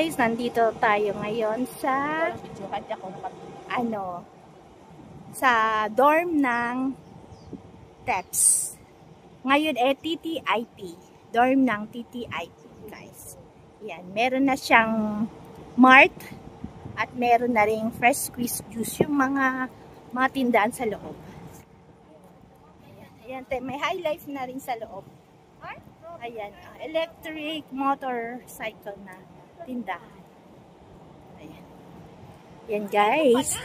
guys, nandito tayo ngayon sa sa dorm ng TEPS. Ngayon TTIP, dorm ng TTIP guys. Yan, meron na siyang mart at meron na ring fresh squeezed juice yung mga tindahan sa loob. Ayan, may high life na rin sa loob. Ayan, electric motorcycle na tindahan. Ayan. Yan guys.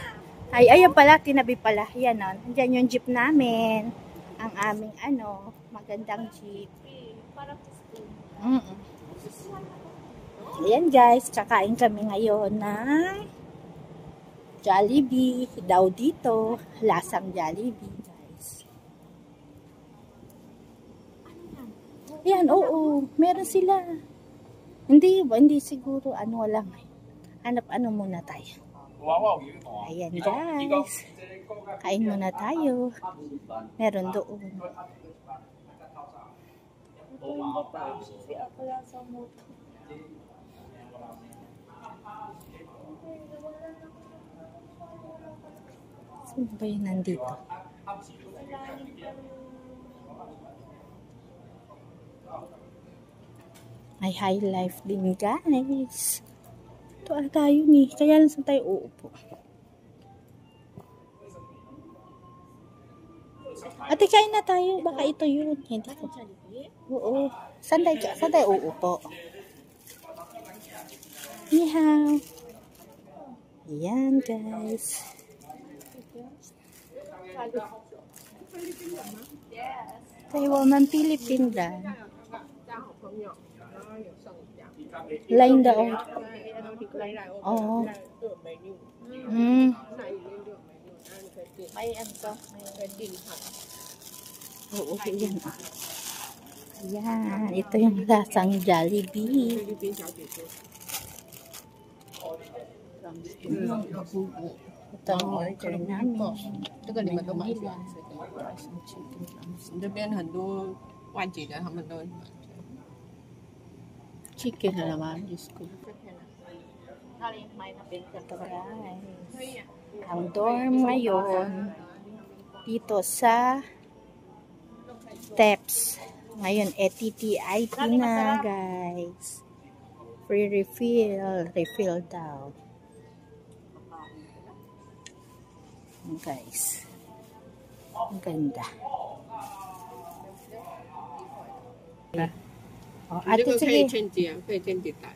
Ayan pala, tinabi pala. Yan o. Diyan yung jeep namin. Ang aming magandang jeep. Ayan guys, kakain kami ngayon ng Jollibee. Daw dito, lasang Jollibee guys. Yan, oo. Meron sila. Hindi siguro lang. Hanap muna tayo. Ayan guys. Kain muna tayo. Meron doon. Sino ba yun nandito? May high life din guys. Ito tayo ni. Kaya lang saan tayo uupo. Ate, kain na tayo. Baka ito yun. Hindi ko. Oo. Saan tayo uupo? Nihaw. Ayan guys. Taiwan Philippine lang. Line daw. Oo. May oo, yan. Ayan. Ito yung lasang Jollibee. Ito ang order namin. Tức là mình có mấy loại这边很多外籍的他们都 chicken na naman. Diyos ko. Ang dorm ngayon dito sa TEPS. Ngayon TTIP na guys. Free refill daw. Guys. Ang ganda. Oh, 这个可以签结，可以签底单。